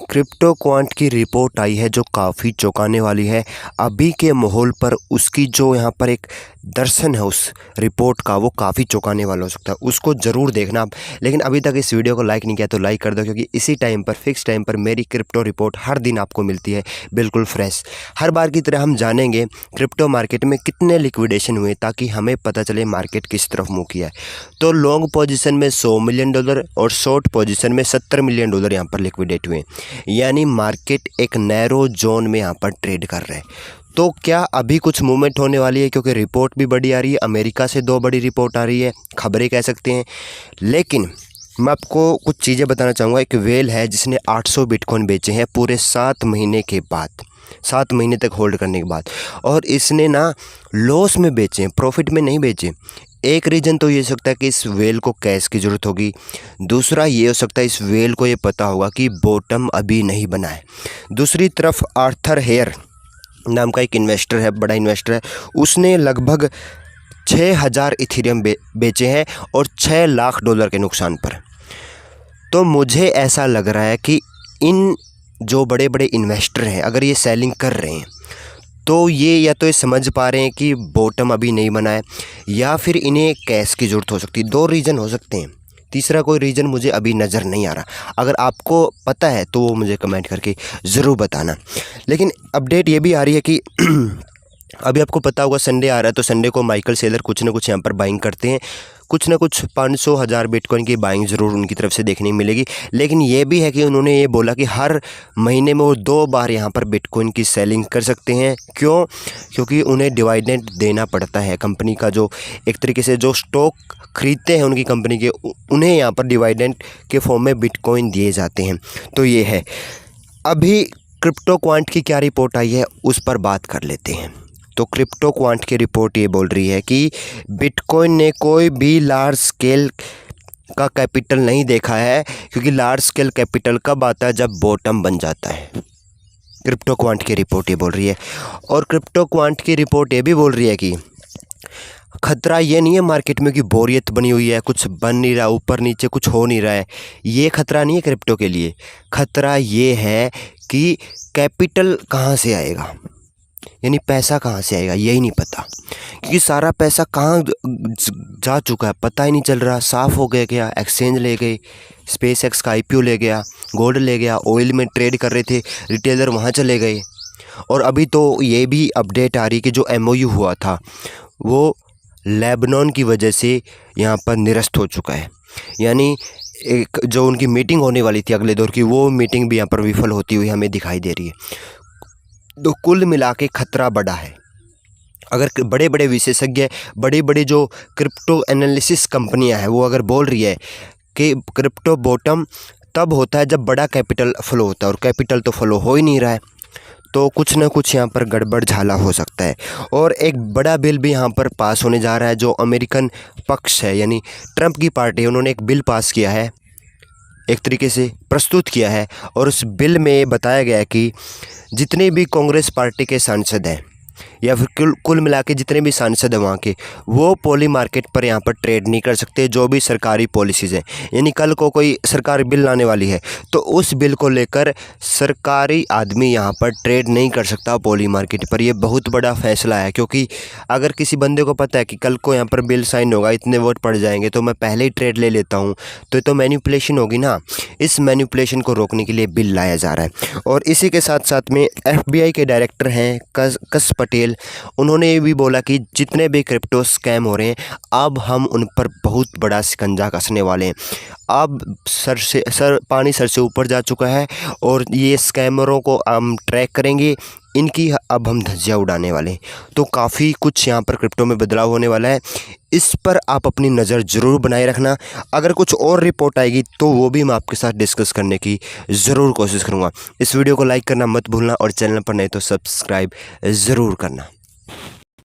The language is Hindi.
क्रिप्टो क्वांट की रिपोर्ट आई है जो काफ़ी चौंकाने वाली है। अभी के माहौल पर उसकी जो यहाँ पर एक दर्शन है उस रिपोर्ट का, वो काफ़ी चौंकाने वाला हो सकता है। उसको ज़रूर देखना आप। लेकिन अभी तक इस वीडियो को लाइक नहीं किया तो लाइक कर दो, क्योंकि इसी टाइम पर फिक्स टाइम पर मेरी क्रिप्टो रिपोर्ट हर दिन आपको मिलती है, बिल्कुल फ्रेश। हर बार की तरह हम जानेंगे क्रिप्टो मार्केट में कितने लिक्विडेशन हुए, ताकि हमें पता चले मार्केट किस तरफ मुँह किया है। तो लॉन्ग पोजीशन में $100 मिलियन और शॉर्ट पोजीशन में $70 मिलियन यहाँ पर लिक्विडेट हुए, यानी मार्केट एक नैरो जोन में यहाँ पर ट्रेड कर रहे हैं। तो क्या अभी कुछ मूवमेंट होने वाली है, क्योंकि रिपोर्ट भी बड़ी आ रही है, अमेरिका से 2 बड़ी रिपोर्ट आ रही है, खबरें कह सकते हैं। लेकिन मैं आपको कुछ चीज़ें बताना चाहूँगा। एक वेल है जिसने 800 बिटकॉइन बेचे हैं पूरे 7 महीने के बाद, 7 महीने तक होल्ड करने के बाद, और इसने ना लॉस में बेचे हैं, प्रॉफिट में नहीं बेचे। एक रीज़न तो ये हो सकता है कि इस वेल को कैश की ज़रूरत होगी। दूसरा ये हो सकता है इस वेल को ये पता होगा कि बॉटम अभी नहीं बना है। दूसरी तरफ आर्थर हेयर नाम का एक इन्वेस्टर है, बड़ा इन्वेस्टर है, उसने लगभग 6000 इथेरियम बेचे हैं और $6 लाख के नुकसान पर। तो मुझे ऐसा लग रहा है कि इन जो बड़े बड़े इन्वेस्टर हैं, अगर ये सेलिंग कर रहे हैं तो ये या तो ये समझ पा रहे हैं कि बॉटम अभी नहीं बना है, या फिर इन्हें कैश की ज़रूरत हो सकती है। 2 रीज़न हो सकते हैं, तीसरा कोई रीज़न मुझे अभी नज़र नहीं आ रहा। अगर आपको पता है तो वो मुझे कमेंट करके ज़रूर बताना। लेकिन अपडेट ये भी आ रही है कि अभी आपको पता होगा संडे आ रहा है, तो संडे को माइकल सेलर कुछ ना कुछ यहाँ पर बाइंग करते हैं। कुछ ना कुछ 500,000 बिटकॉइन की बाइंग ज़रूर उनकी तरफ से देखने मिलेगी। लेकिन ये भी है कि उन्होंने ये बोला कि हर महीने में वो 2 बार यहाँ पर बिटकॉइन की सेलिंग कर सकते हैं। क्यों? क्योंकि उन्हें डिविडेंड देना पड़ता है। कंपनी का जो एक तरीके से जो स्टॉक खरीदते हैं उनकी कंपनी के, उन्हें यहाँ पर डिविडेंड के फॉर्म में बिटकॉइन दिए जाते हैं। तो ये है। अभी क्रिप्टो क्वांट की क्या रिपोर्ट आई है उस पर बात कर लेते हैं। तो क्रिप्टो क्वांट की रिपोर्ट ये बोल रही है कि बिटकॉइन ने कोई भी लार्ज स्केल का कैपिटल नहीं देखा है, क्योंकि लार्ज स्केल कैपिटल कब आता है? जब बॉटम बन जाता है। क्रिप्टो क्वांट की रिपोर्ट ये बोल रही है। और क्रिप्टो क्वांट की रिपोर्ट ये भी बोल रही है कि खतरा ये नहीं है मार्केट में कि बोरियत बनी हुई है, कुछ बन नहीं रहा, ऊपर नीचे कुछ हो नहीं रहा है। ये खतरा नहीं है क्रिप्टो के लिए। खतरा ये है कि कैपिटल कहाँ से आएगा, यानी पैसा कहाँ से आएगा यही नहीं पता, क्योंकि सारा पैसा कहाँ जा चुका है पता ही नहीं चल रहा। साफ़ हो गया क्या? एक्सचेंज ले गए, स्पेस एक्स का IPO ले गया, गोल्ड ले गया, ऑयल में ट्रेड कर रहे थे रिटेलर वहाँ चले गए। और अभी तो ये भी अपडेट आ रही कि जो MOU हुआ था वो लेबनान की वजह से यहाँ पर निरस्त हो चुका है। यानी एक जो उनकी मीटिंग होने वाली थी अगले दौर की, वो मीटिंग भी यहाँ पर विफल होती हुई हमें दिखाई दे रही है। तो कुल मिला के खतरा बड़ा है। अगर बड़े बड़े विशेषज्ञ, बड़ी बड़ी जो क्रिप्टो एनालिसिस कंपनियां हैं, वो अगर बोल रही है कि क्रिप्टो बॉटम तब होता है जब बड़ा कैपिटल फ्लो होता है, और कैपिटल तो फ्लो हो ही नहीं रहा है, तो कुछ ना कुछ यहाँ पर गड़बड़ झाला हो सकता है। और एक बड़ा बिल भी यहाँ पर पास होने जा रहा है। जो अमेरिकन पक्ष है, यानी ट्रंप की पार्टी, उन्होंने एक बिल पास किया है, एक तरीके से प्रस्तुत किया है, और उस बिल में बताया गया है कि जितने भी कांग्रेस पार्टी के सांसद हैं, या फिर कुल मिला के जितने भी सांसद हैं वहाँ के, वो पॉली मार्केट पर यहाँ पर ट्रेड नहीं कर सकते। जो भी सरकारी पॉलिसीज़ हैं, यानी कल को कोई सरकार बिल लाने वाली है तो उस बिल को लेकर सरकारी आदमी यहाँ पर ट्रेड नहीं कर सकता पॉली मार्केट पर। ये बहुत बड़ा फैसला है, क्योंकि अगर किसी बंदे को पता है कि कल को यहाँ पर बिल साइन होगा, इतने वोट पड़ जाएंगे, तो मैं पहले ही ट्रेड ले लेता हूँ, तो ये तो मैनिपुलेशन होगी ना। इस मैनिपुलेशन को रोकने के लिए बिल लाया जा रहा है। और इसी के साथ साथ में FBI के डायरेक्टर हैं कस पटेल, उन्होंने ये भी बोला कि जितने भी क्रिप्टो स्कैम हो रहे हैं, अब हम उन पर बहुत बड़ा शिकंजा कसने वाले हैं। अब पानी सर से ऊपर जा चुका है, और ये स्कैमरों को हम ट्रैक करेंगे, इनकी अब हम धज्जियाँ उड़ाने वाले हैं। तो काफ़ी कुछ यहाँ पर क्रिप्टो में बदलाव होने वाला है। इस पर आप अपनी नज़र ज़रूर बनाए रखना। अगर कुछ और रिपोर्ट आएगी तो वो भी मैं आपके साथ डिस्कस करने की ज़रूर कोशिश करूँगा। इस वीडियो को लाइक करना मत भूलना, और चैनल पर नहीं तो सब्सक्राइब ज़रूर करना।